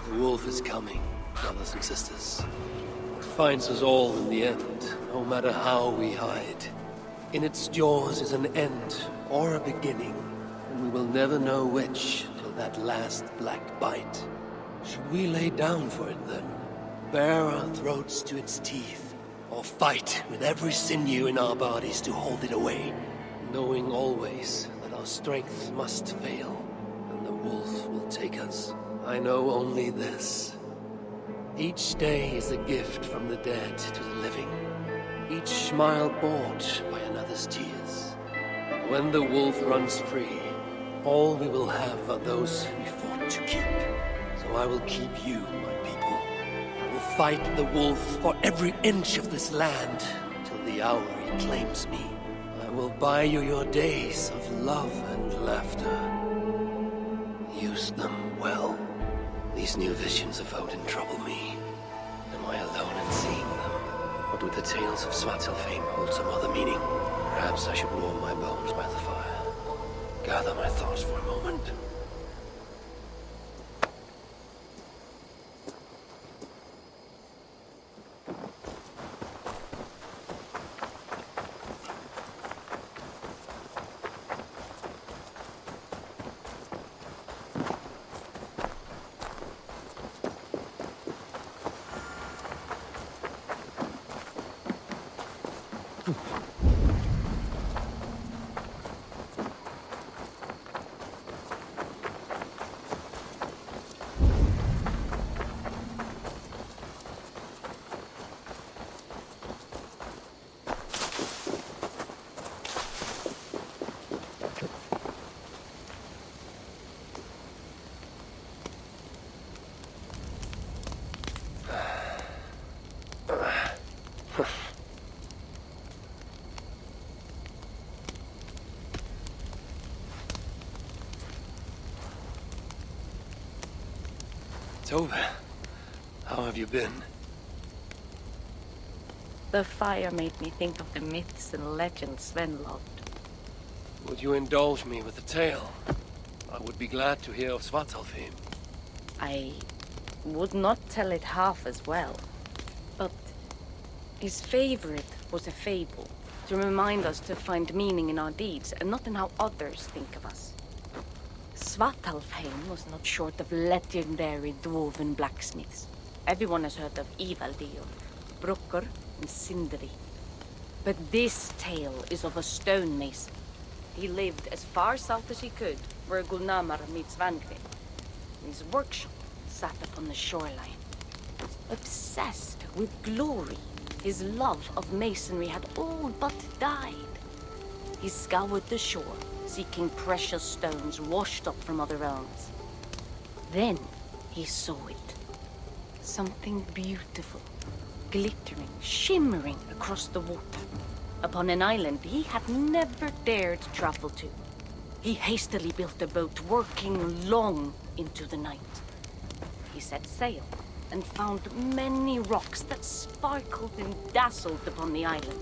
The wolf is coming, brothers and sisters. It finds us all in the end, no matter how we hide. In its jaws is an end or a beginning, and we will never know which till that last black bite. Should we lay down for it then? Bare our throats to its teeth, or fight with every sinew in our bodies to hold it away, knowing always that our strength must fail, and the wolf will take us. I know only this. Each day is a gift from the dead to the living. Each smile bought by another's tears. And when the wolf runs free, all we will have are those we fought to keep. So I will keep you, my people. I will fight the wolf for every inch of this land, till the hour he claims me. I will buy you your days of love and laughter. Use them well. These new visions of Odin trouble me. Am I alone in seeing them? Or do the tales of Svartalfheim hold some other meaning? Perhaps I should warm my bones by the fire. Gather my thoughts for a moment. Tove, how have you been? The fire made me think of the myths and legends Sven loved. Would you indulge me with a tale? I would be glad to hear of Svartalfheim. I would not tell it half as well, but his favorite was a fable, to remind us to find meaning in our deeds and not in how others think of us. Svartalfheim was not short of legendary dwarven blacksmiths. Everyone has heard of Ivaldi, of Brukkr and Sindri. But this tale is of a stonemason. He lived as far south as he could, where Gulnamar meets Vangvin. His workshop sat upon the shoreline. Obsessed with glory, his love of masonry had all but died. He scoured the shore, seeking precious stones washed up from other realms. Then he saw it. Something beautiful, glittering, shimmering across the water, upon an island he had never dared travel to. He hastily built a boat, working long into the night. He set sail and found many rocks that sparkled and dazzled upon the island.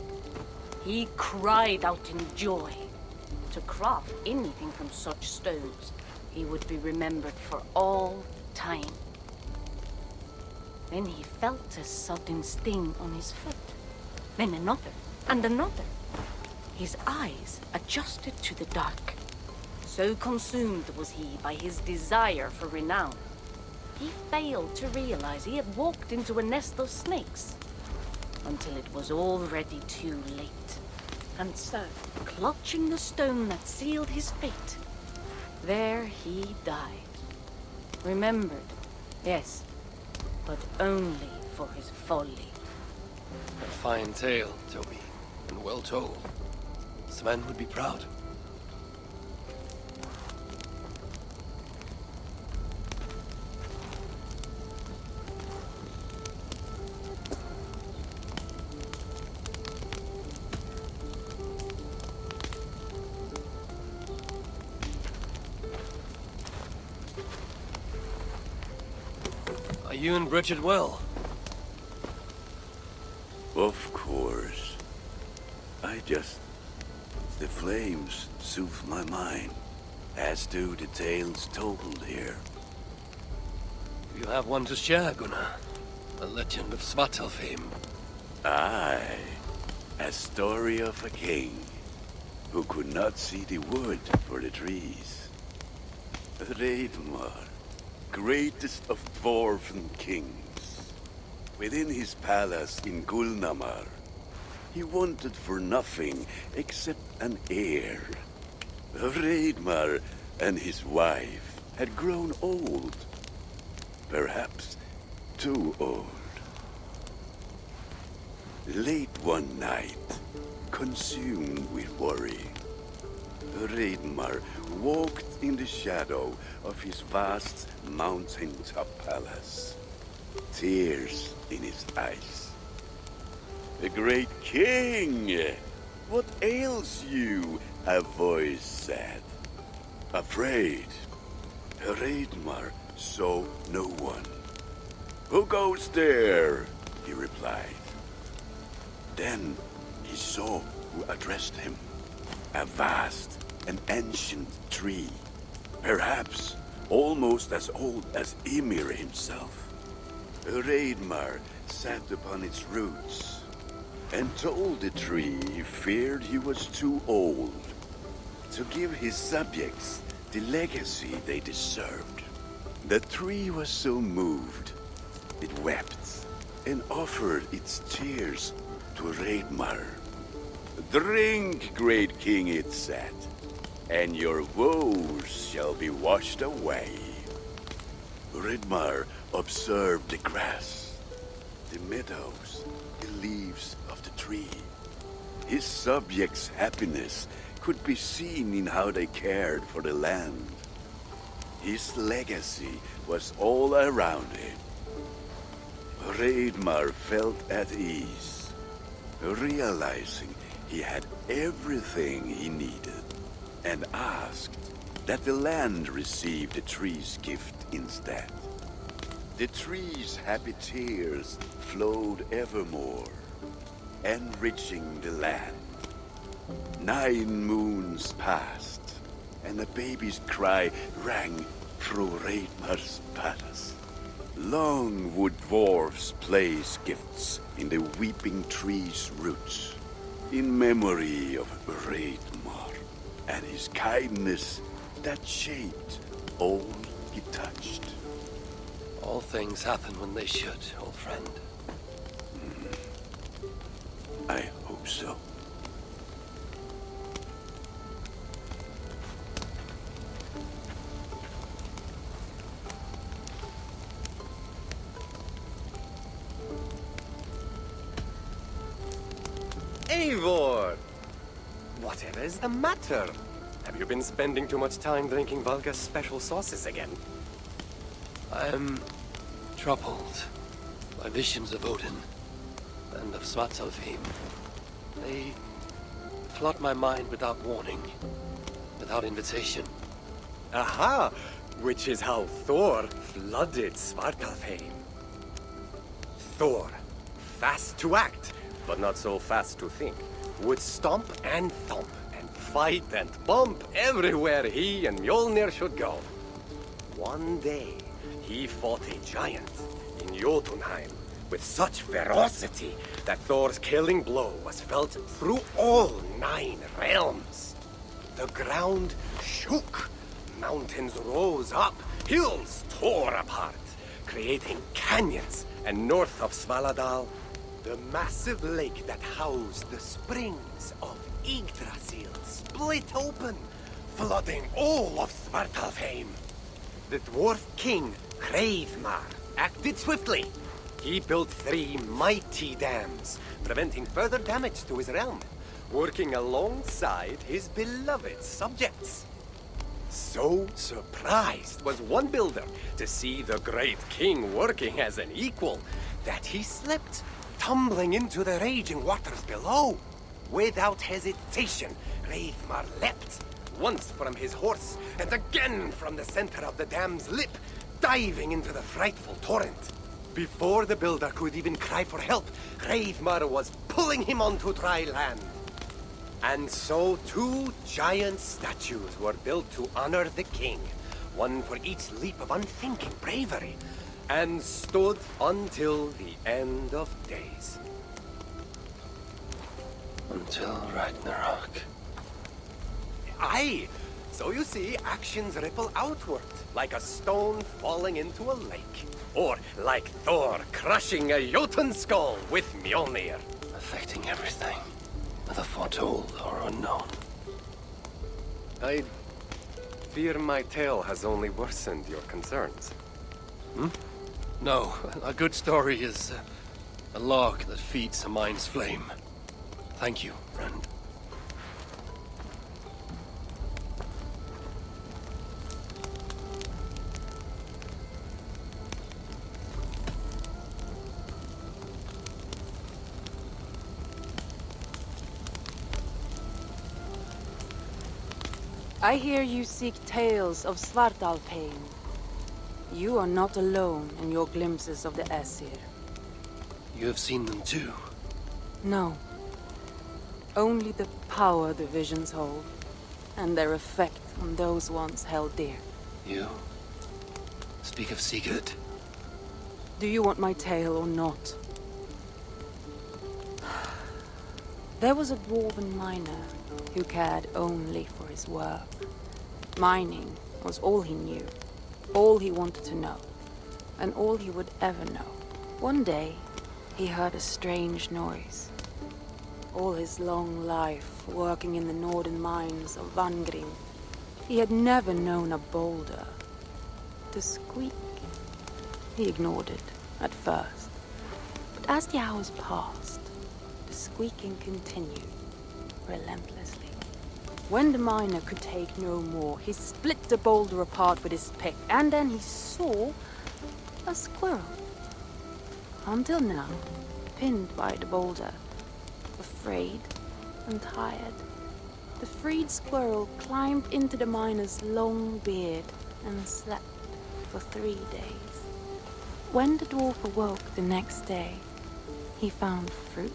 He cried out in joy. To craft anything from such stones, he would be remembered for all time. Then he felt a sudden sting on his foot. Then another, and another. His eyes adjusted to the dark. So consumed was he by his desire for renown, he failed to realize he had walked into a nest of snakes, until it was already too late. And so, clutching the stone that sealed his fate, there he died. Remembered, yes, but only for his folly. A fine tale, Toby, and well told. Sven would be proud. Are you and Bridget well? Of course. The flames soothe my mind, as do the tales told here. You have one to share, Gunnar. The legend of Svartalfheim. Aye, a story of a king who could not see the wood for the trees. Reidmar, greatest of dwarven kings. Within his palace in Gulnamar, he wanted for nothing except an heir. Reidmar and his wife had grown old. Perhaps too old. Late one night, consumed with worry, Reidmar walked in the shadow of his vast mountaintop palace, tears in his eyes. "The great king! What ails you?" a voice said. Afraid, Reidmar saw no one. "Who goes there?" he replied. Then he saw who addressed him. A vast and ancient tree, perhaps almost as old as Ymir himself. Reidmar sat upon its roots and told the tree he feared he was too old to give his subjects the legacy they deserved. The tree was so moved, it wept and offered its tears to Reidmar. "Drink, great king," it said, "and your woes shall be washed away." Reidmar observed the grass, the meadows, the leaves of the tree. His subjects' happiness could be seen in how they cared for the land. His legacy was all around him. Reidmar felt at ease, realizing he had everything he needed, and asked that the land receive the tree's gift instead. The tree's happy tears flowed evermore, enriching the land. 9 moons passed, and a baby's cry rang through Reidmar's palace. Long would dwarves place gifts in the weeping tree's roots, in memory of Reidmar and his kindness that shaped all he touched. All things happen when they should, old friend. I hope so. Eivor! Whatever is the matter? Have you been spending too much time drinking Valga's special sauces again? I'm troubled by visions of Odin and of Svartalfheim. They flood my mind without warning, without invitation. Aha! Which is how Thor flooded Svartalfheim. Thor, fast to act, but not so fast to think, would stomp and thump and fight and bump everywhere he and Mjolnir should go. One day, he fought a giant in Jotunheim with such ferocity that Thor's killing blow was felt through all 9 realms. The ground shook, mountains rose up, hills tore apart, creating canyons, and north of Svaladal, the massive lake that housed the springs of Yggdrasil split open, flooding all of Svartalfheim. The dwarf king, Hreidmar, acted swiftly. He built 3 mighty dams, preventing further damage to his realm, working alongside his beloved subjects. So surprised was one builder to see the great king working as an equal that he slipped, tumbling into the raging waters below. Without hesitation, Hreidmar leapt, once from his horse and again from the center of the dam's lip, diving into the frightful torrent. Before the builder could even cry for help, Hreidmar was pulling him onto dry land. And so 2 giant statues were built to honor the king, one for each leap of unthinking bravery, and stood until the end of days. Until Ragnarok. Aye! So you see, actions ripple outward, like a stone falling into a lake. Or like Thor crushing a Jotun skull with Mjolnir. Affecting everything, whether foretold or unknown. I fear my tale has only worsened your concerns. No, a good story is a log that feeds a mind's flame. Thank you, friend. I hear you seek tales of Svartalfheim. You are not alone in your glimpses of the Aesir. You have seen them too. No. Only the power the visions hold, and their effect on those once held dear. You speak of Sigurd. Do you want my tale or not? There was a dwarven miner who cared only for his work. Mining was all he knew, all he wanted to know, and all he would ever know. One day, he heard a strange noise. All his long life, working in the northern mines of Vangrim, he had never known a boulder to squeak. He ignored it at first, but as the hours passed, the squeaking continued relentlessly. When the miner could take no more, he split the boulder apart with his pick, and then he saw a squirrel. Until now, pinned by the boulder, afraid and tired, the freed squirrel climbed into the miner's long beard and slept for 3 days. When the dwarf awoke the next day, he found fruit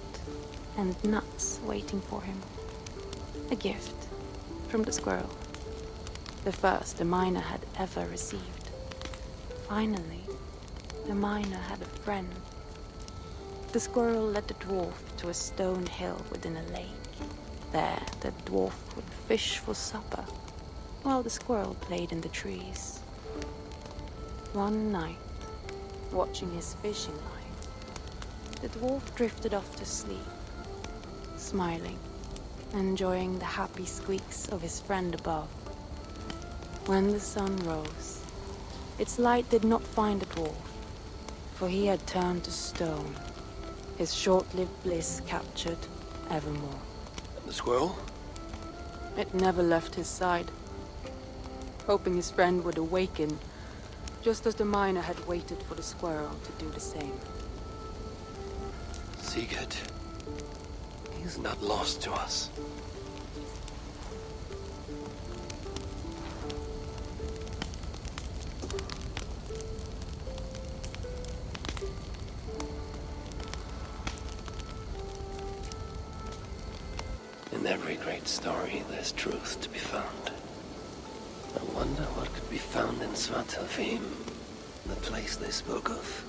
and nuts waiting for him. A gift from the squirrel, the first the miner had ever received. Finally, the miner had a friend. The squirrel led the dwarf to a stone hill within a lake. There, the dwarf would fish for supper, while the squirrel played in the trees. One night, watching his fishing line, the dwarf drifted off to sleep, smiling, enjoying the happy squeaks of his friend above. When the sun rose, its light did not find the dwarf, for he had turned to stone, his short-lived bliss captured evermore. And the squirrel? It never left his side, hoping his friend would awaken, just as the miner had waited for the squirrel to do the same. Sigurd. He's not lost to us. In every great story, there's truth to be found. I wonder what could be found in Svartalfheim, the place they spoke of.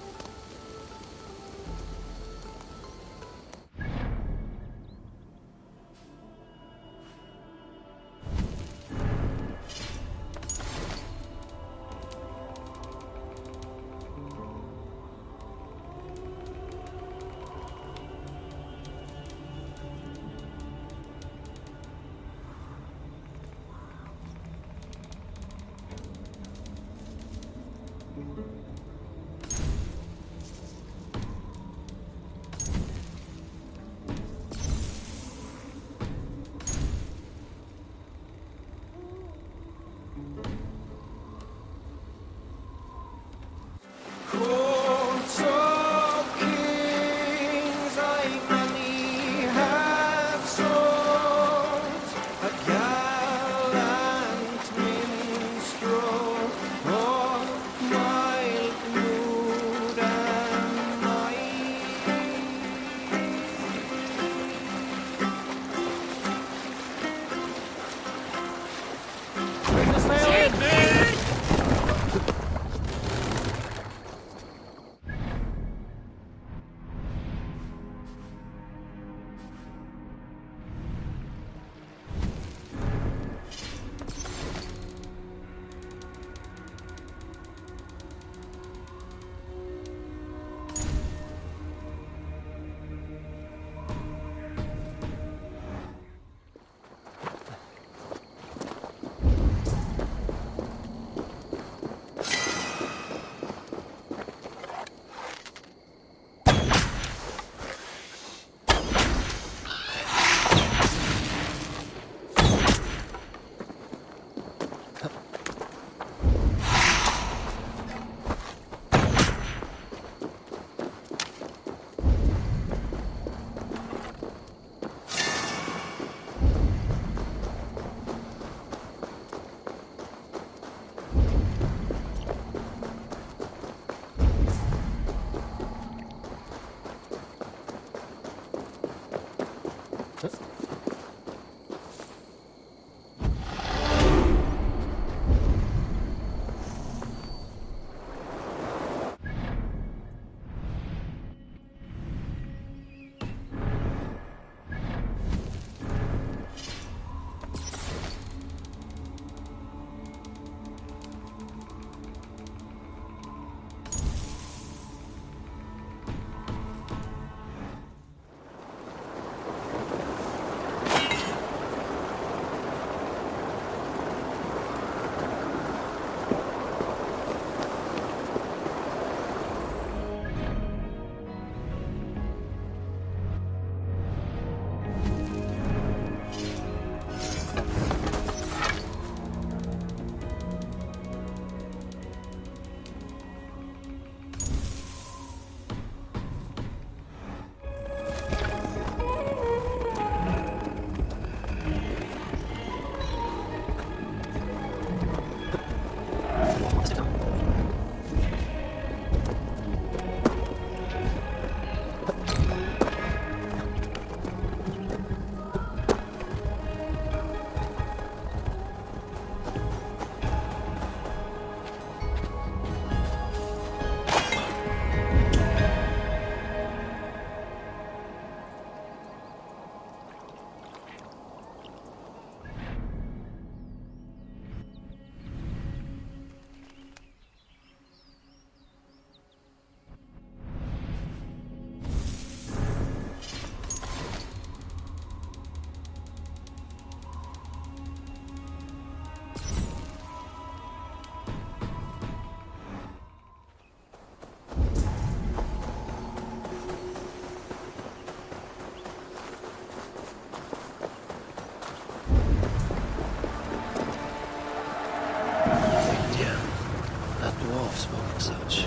Such.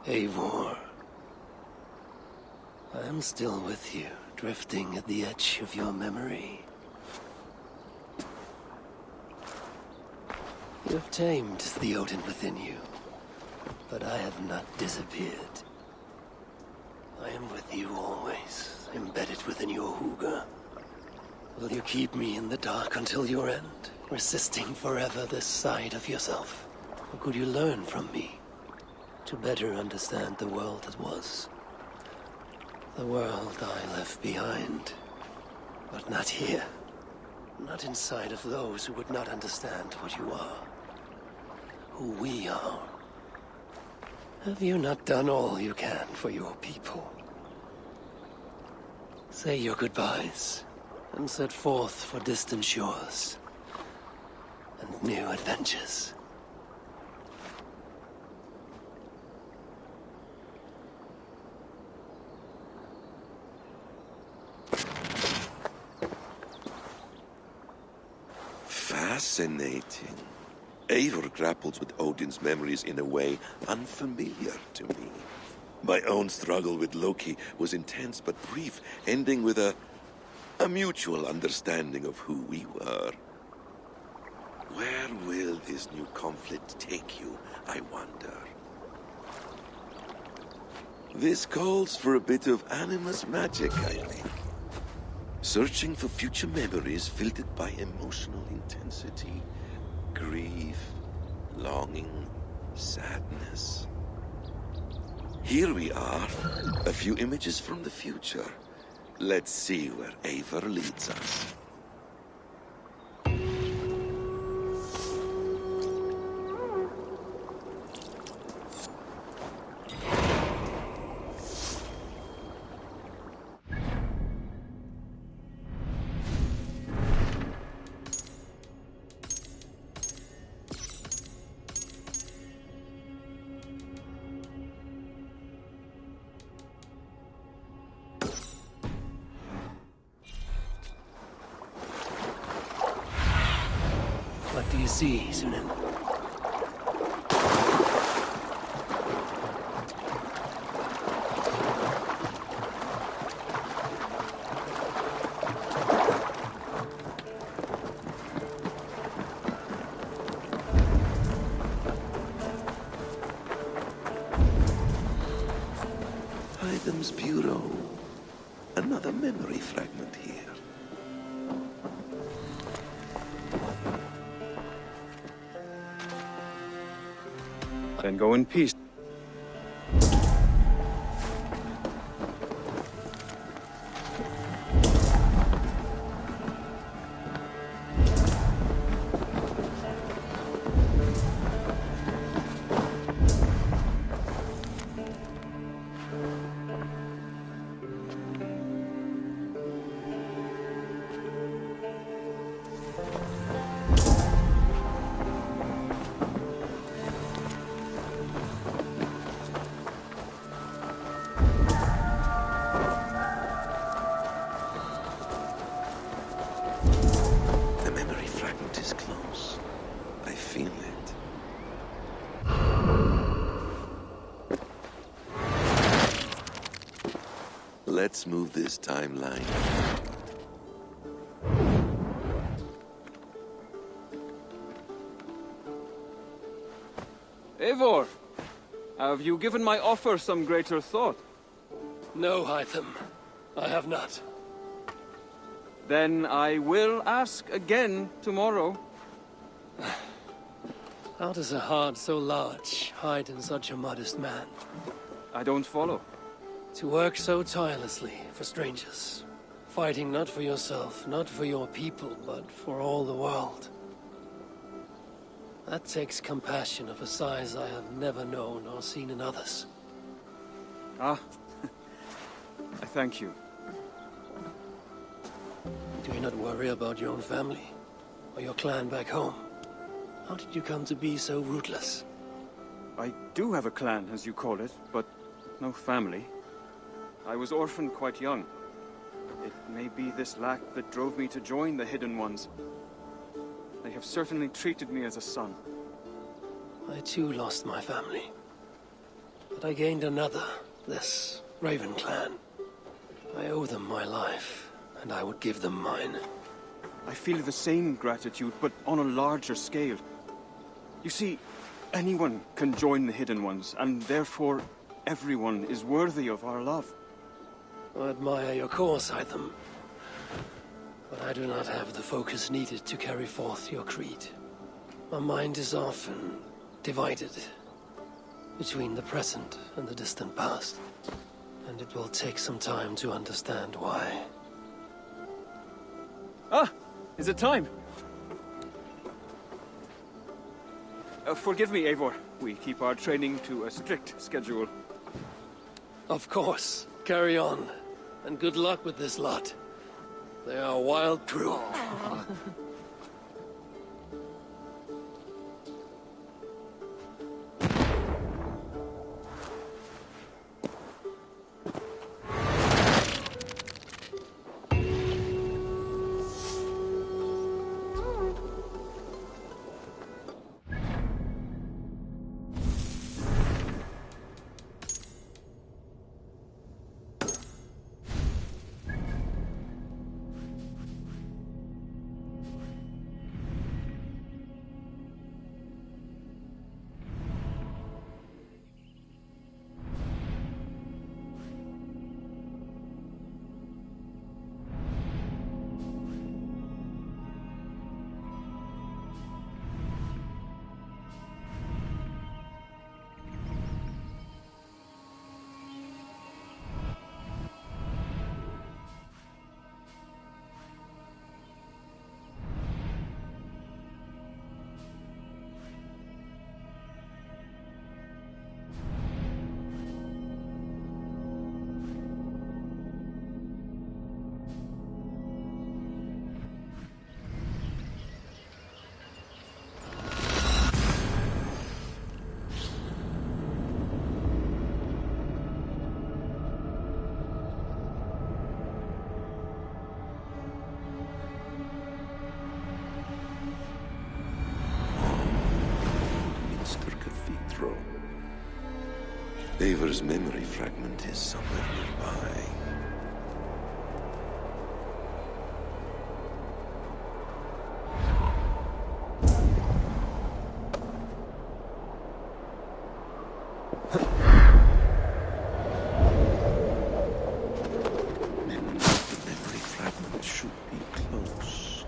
Eivor, I am still with you, drifting at the edge of your memory. You have tamed the Odin within you, but I have not disappeared. I am with you always, embedded within your hooga. Will you keep me in the dark until your end, resisting forever this side of yourself? Or could you learn from me? To better understand the world that was. The world I left behind. But not here. Not inside of those who would not understand what you are. Who we are. Have you not done all you can for your people? Say your goodbyes, and set forth for distant shores. And new adventures. Fascinating. Eivor grapples with Odin's memories in a way unfamiliar to me. My own struggle with Loki was intense but brief, ending with a mutual understanding of who we were. Where will this new conflict take you, I wonder? This calls for a bit of animus magic, I think. Searching for future memories filtered by emotional intensity, grief, longing, sadness. Here we are, a few images from the future. Let's see where Eivor leads us. see, Sunan. Odynem's bureau. Another memory fragment here. Then go in peace. The memory fragment is close. I feel it. Let's move this timeline. Eivor, have you given my offer some greater thought? No, Hytham. I have not. Then I will ask again tomorrow. How does a heart so large hide in such a modest man? I don't follow. To work so tirelessly for strangers. Fighting not for yourself, not for your people, but for all the world. That takes compassion of a size I have never known or seen in others. Ah, I thank you. Do you not worry about your own family? Or your clan back home? How did you come to be so rootless? I do have a clan, as you call it, but no family. I was orphaned quite young. It may be this lack that drove me to join the Hidden Ones. They have certainly treated me as a son. I too lost my family. But I gained another, this Raven clan. I owe them my life, and I would give them mine. I feel the same gratitude, but on a larger scale. You see, anyone can join the Hidden Ones, and therefore everyone is worthy of our love. I admire your course, Hytham. But I do not have the focus needed to carry forth your creed. My mind is often divided between the present and the distant past. And it will take some time to understand why. Ah! Is it time? Forgive me, Eivor. We keep our training to a strict schedule. Of course. Carry on. And good luck with this lot. They are a wild crew. Eivor's memory fragment is somewhere nearby. The memory fragment should be close.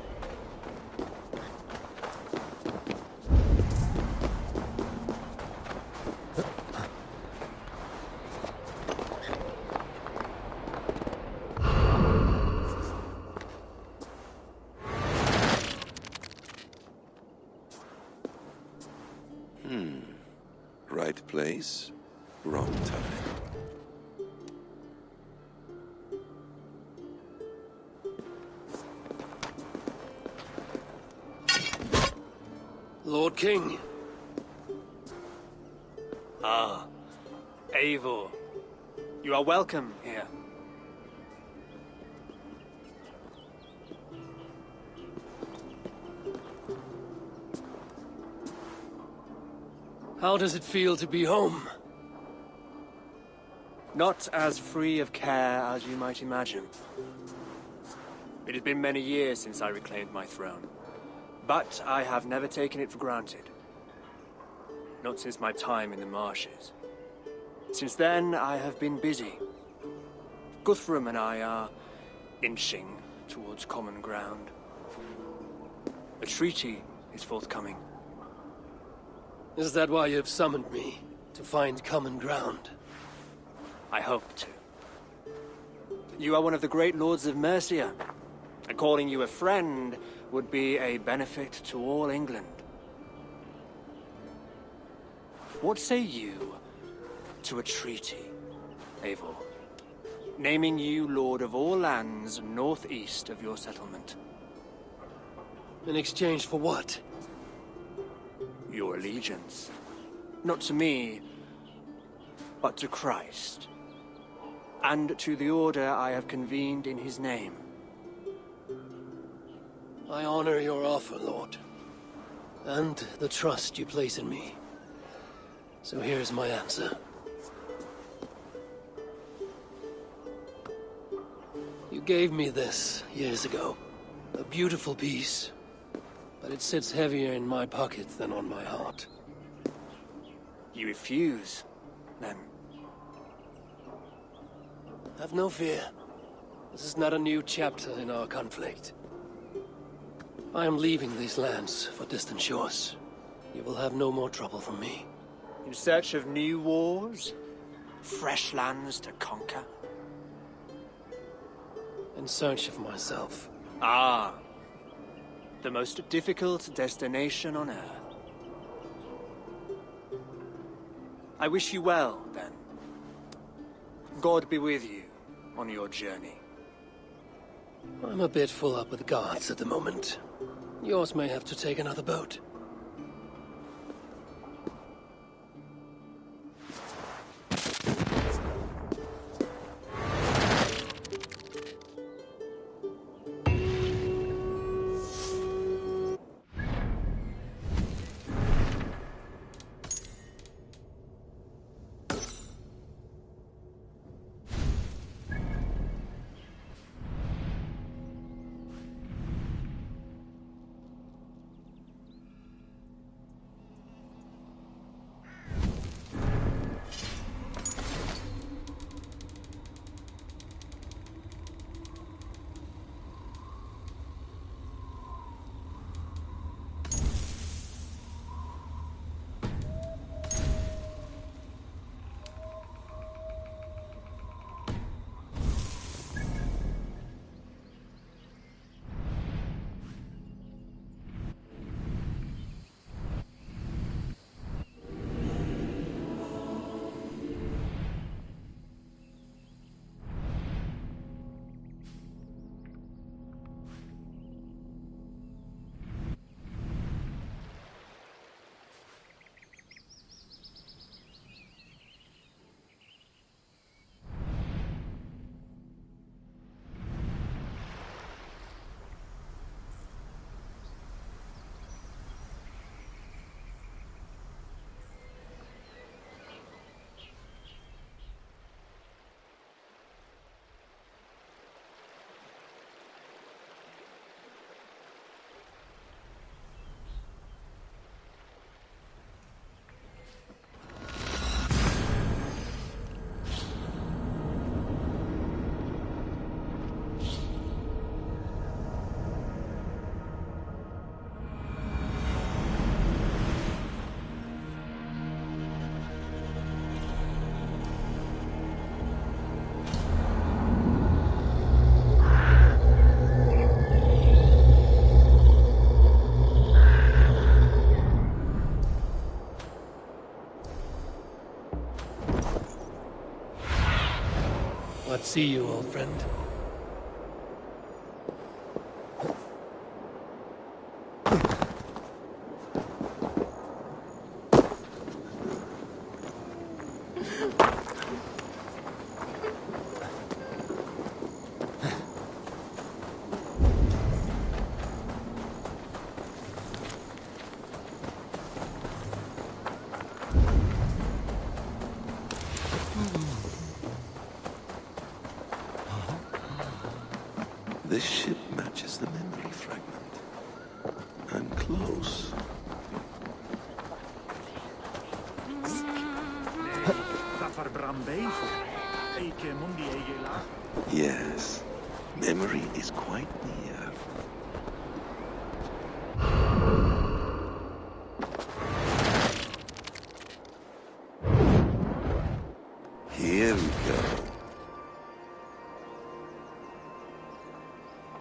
Right place, wrong time. Lord King. Ah, Eivor. You are welcome here. How does it feel to be home? Not as free of care as you might imagine. It has been many years since I reclaimed my throne, but I have never taken it for granted. Not since my time in the marshes. Since then, I have been busy. Guthrum and I are inching towards common ground. A treaty is forthcoming. Is that why you've summoned me? To find common ground? I hope to. You are one of the great lords of Mercia, and calling you a friend would be a benefit to all England. What say you to a treaty, Eivor? Naming you lord of all lands northeast of your settlement. In exchange for what? Your allegiance. Not to me, but to Christ. And to the order I have convened in his name. I honor your offer, Lord. And the trust you place in me. So here's my answer. You gave me this years ago. A beautiful piece. But it sits heavier in my pocket than on my heart. You refuse, then? Have no fear. This is not a new chapter in our conflict. I am leaving these lands for distant shores. You will have no more trouble from me. In search of new wars? Fresh lands to conquer? In search of myself. Ah. The most difficult destination on Earth. I wish you well, then. God be with you on your journey. I'm a bit full up with guards at the moment. Yours may have to take another boat. but see you, old friend. This ship matches the memory fragment. I'm close. Yes, memory is quite near. Here we go.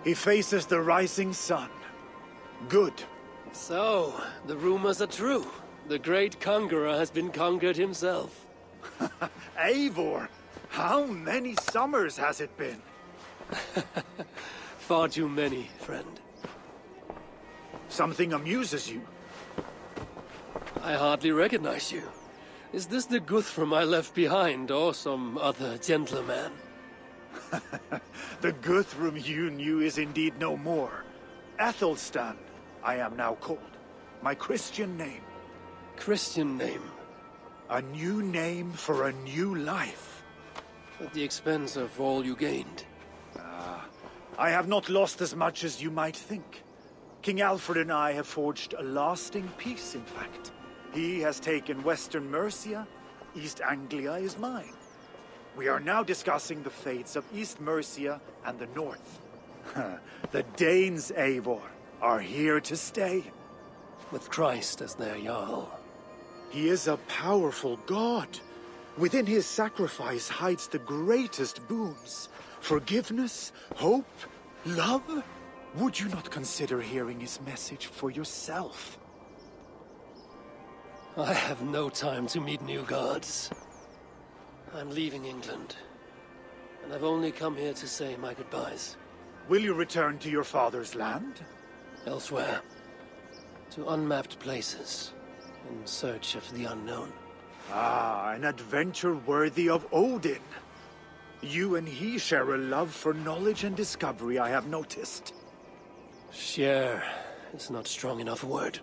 He faces the rising sun. Good. So, the rumors are true. The great conqueror has been conquered himself. Eivor, how many summers has it been? Far too many, friend. Something amuses you. I hardly recognize you. Is this the Guthrum I left behind, or some other gentleman? The Guthrum you knew is indeed no more. Athelstan, I am now called. My Christian name. Christian name, A new name for a new life. at the expense of all you gained. I have not lost as much as you might think. King Alfred and I have forged a lasting peace, in fact. He has taken Western Mercia. East Anglia is mine. We are now discussing the fates of East Mercia and the North. The Danes, Eivor, are here to stay. With Christ as their Jarl. He is a powerful god. Within his sacrifice hides the greatest boons. Forgiveness, hope, love. Would you not consider hearing his message for yourself? I have no time to meet new gods. I'm leaving England, and I've only come here to say my goodbyes. Will you return to your father's land? Elsewhere. To unmapped places, in search of the unknown. Ah, an adventure worthy of Odin. You and he share a love for knowledge and discovery, I have noticed. Share is not strong enough a word.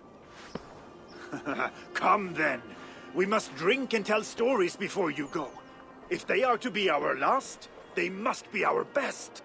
Come then. We must drink and tell stories before you go. If they are to be our last, they must be our best.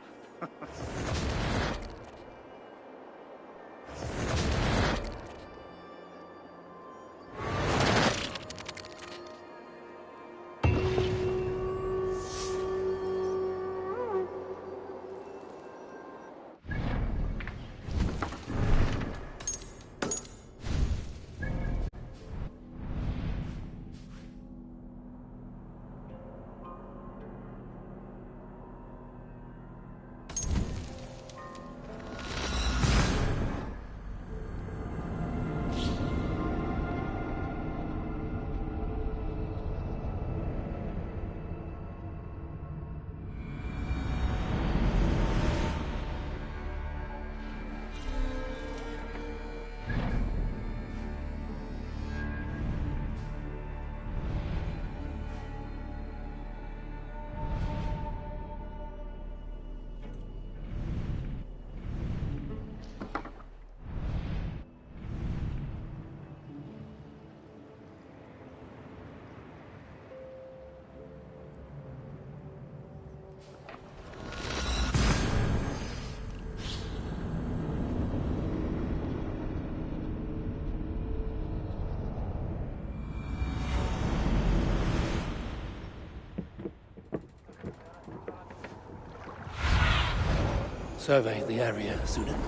Survey the area, Odynem.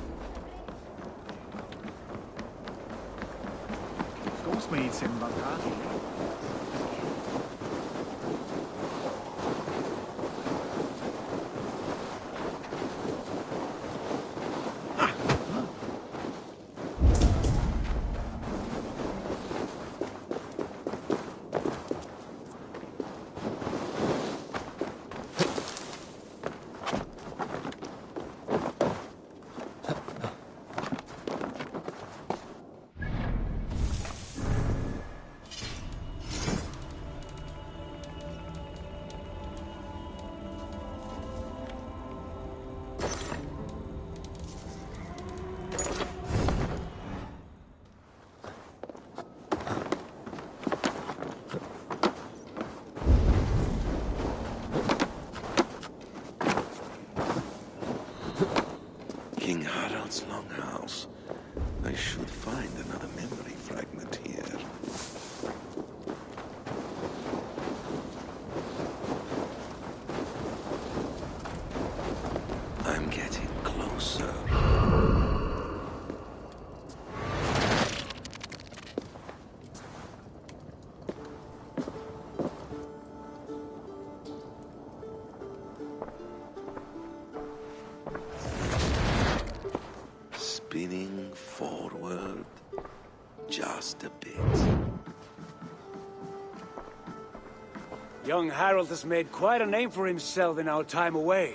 Young Harold has made quite a name for himself in our time away.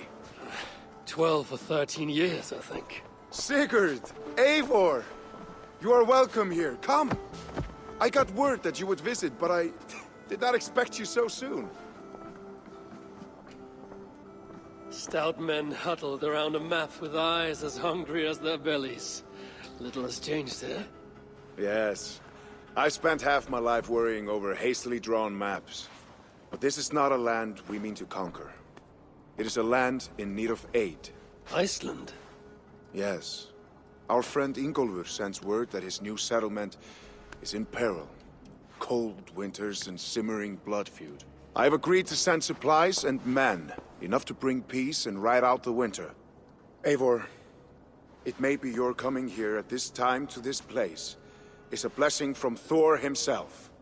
12 or 13 years, I think. Sigurd! Eivor! You are welcome here. Come! I got word that you would visit, but I did not expect you so soon. Stout men huddled around a map with eyes as hungry as their bellies. Little has changed here. Yes. I spent half my life worrying over hastily drawn maps. But this is not a land we mean to conquer. It is a land in need of aid. Iceland? Yes. Our friend Ingólfur sends word that his new settlement is in peril. Cold winters and simmering blood feud. I have agreed to send supplies and men, enough to bring peace and ride out the winter. Eivor, it may be your coming here at this time to this place is a blessing from Thor himself.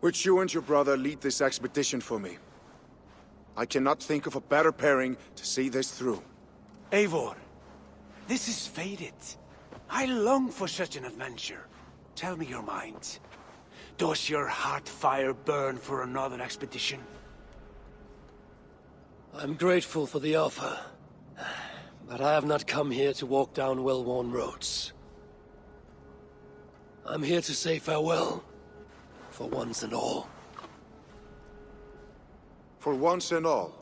Would you and your brother lead this expedition for me? I cannot think of a better pairing to see this through. Eivor, this is fated. I long for such an adventure. Tell me your mind. Does your heart fire burn for another expedition? I'm grateful for the offer. But I have not come here to walk down well-worn roads. I'm here to say farewell. For once and all. For once and all?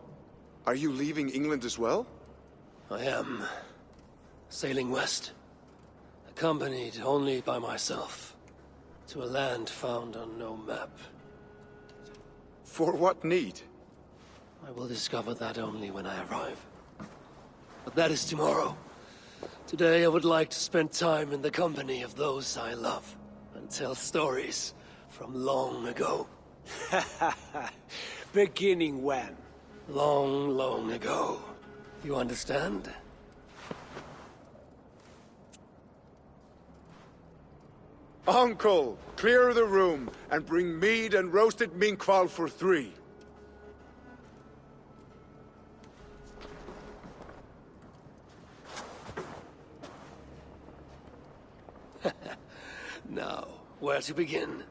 Are you leaving England as well? I am. Sailing west. Accompanied only by myself. To a land found on no map. For what need? I will discover that only when I arrive. But that is tomorrow. Today I would like to spend time in the company of those I love. And tell stories from long ago. Beginning when? Long, long ago. You understand? Uncle, clear the room and bring mead and roasted minkval for 3. Now, where to begin?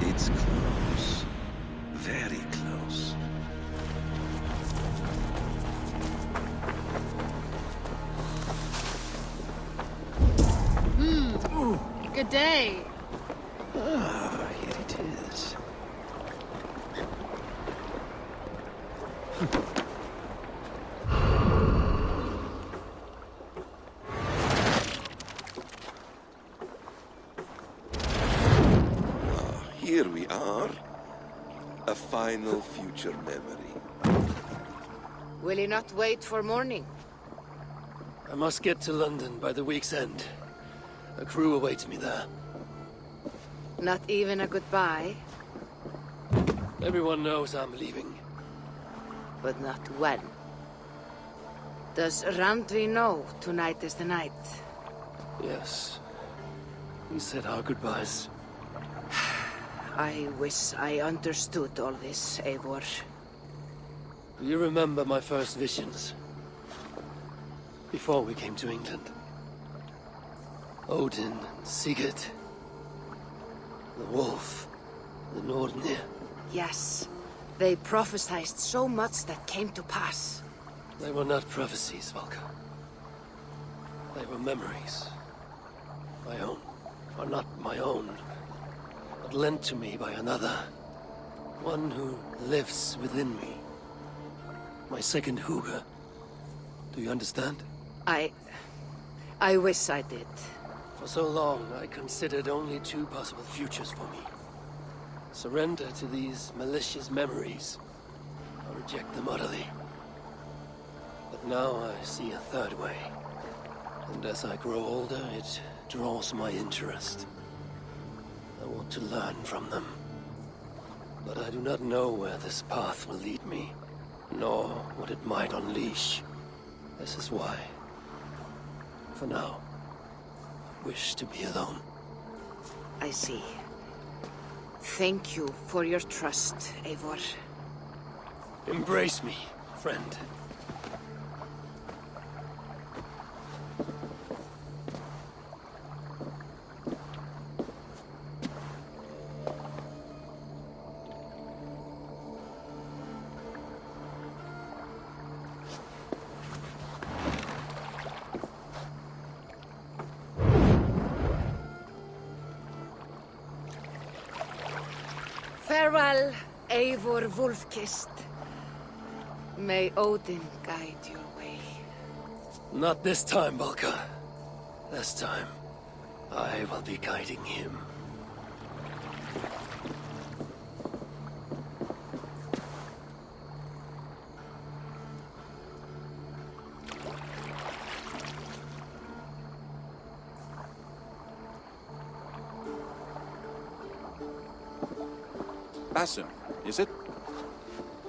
It's close. Very close. Good day. Ah, here it is. Here we are. A final future memory. Will you not wait for morning? I must get to London by the week's end. A crew awaits me there. Not even a goodbye, Everyone knows I'm leaving. but not when. Does Randvi know tonight is the night? Yes. We said our goodbyes. I wish I understood all this, Eivor. Do you remember my first visions? Before we came to England. Odin and Sigurd. The wolf. The Nordnir. Yes. They prophesied so much that came to pass. They were not prophecies, Valka. They were memories. My own. Or not my own, but lent to me by another. One who lives within me. My second Huga. Do you understand? I wish I did. For so long, I considered only two possible futures for me. Surrender to these malicious memories, or reject them utterly. But now I see a third way. And as I grow older, it draws my interest. I want to learn from them. But I do not know where this path will lead me, nor what it might unleash. This is why, for now, I wish to be alone. I see. Thank you for your trust, Eivor. Embrace me, friend. Farewell, Eivor Wolfkist. May Odin guide your way. Not this time, Valka. This time, I will be guiding him. Basim, is it?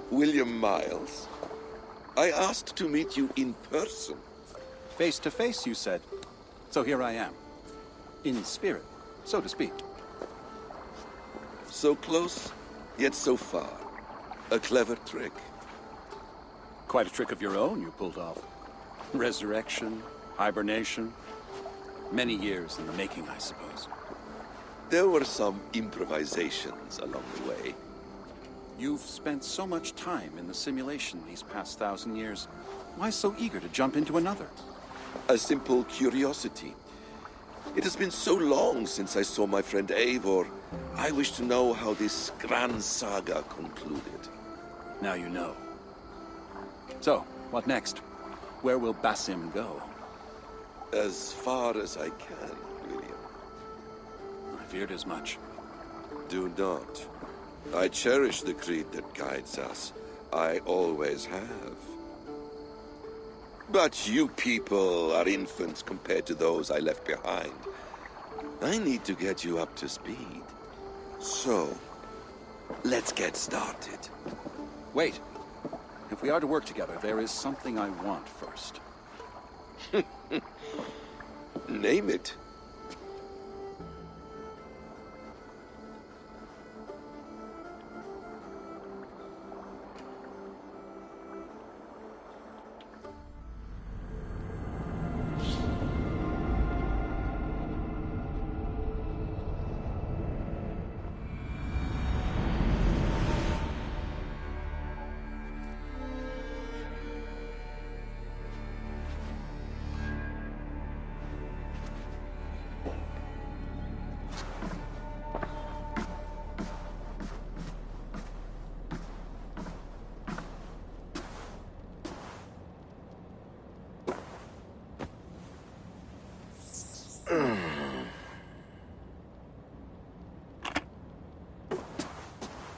William Miles. I asked to meet you in person. Face to face, you said. So here I am. In spirit, so to speak. So close, yet so far. A clever trick. Quite a trick of your own you pulled off. Resurrection, hibernation. Many years in the making, I suppose. There were some improvisations along the way. You've spent so much time in the simulation these past 1,000 years. Why so eager to jump into another? A simple curiosity. It has been so long since I saw my friend Eivor. I wish to know how this grand saga concluded. Now you know. So, what next? Where will Basim go? As far as I can, William. I feared as much. Do not. I cherish the creed that guides us. I always have. But you people are infants compared to those I left behind. I need to get you up to speed. So, let's get started. Wait. If we are to work together, there is something I want first. Name it.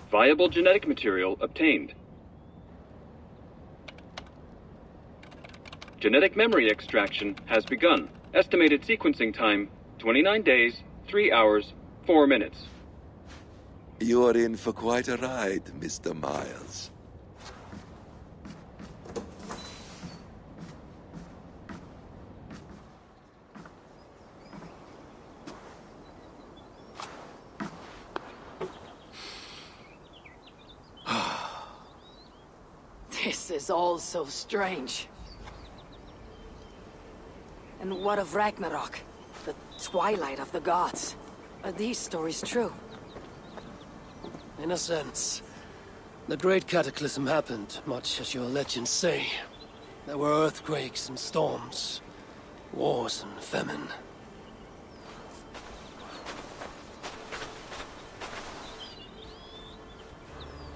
Viable genetic material obtained. Genetic memory extraction has begun. Estimated sequencing time, 29 days, 3 hours, 4 minutes. You are in for quite a ride, Mr. Miles. This is all so strange. And what of Ragnarok? The twilight of the gods? Are these stories true? In a sense. The Great Cataclysm happened, much as your legends say. There were earthquakes and storms, wars and famine.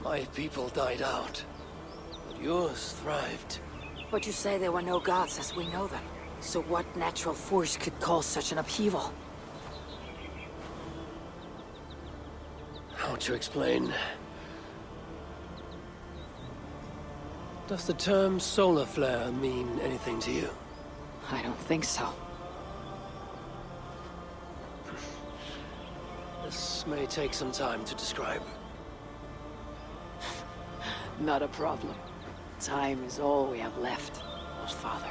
My people died out, but yours thrived. But you say there were no gods as we know them. So what natural force could cause such an upheaval? How to explain? Does the term solar flare mean anything to you? I don't think so. This may take some time to describe. Not a problem. Time is all we have left, Father.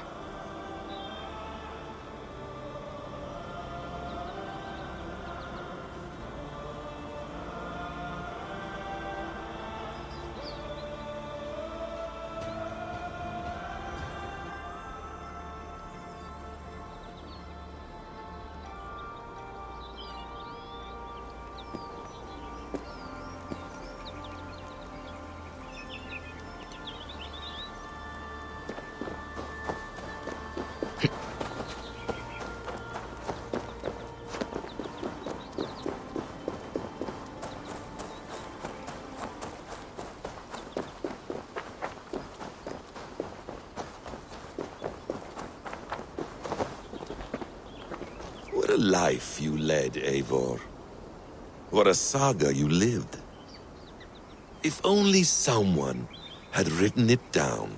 What a life you led, Eivor. What a saga you lived. If only someone had written it down.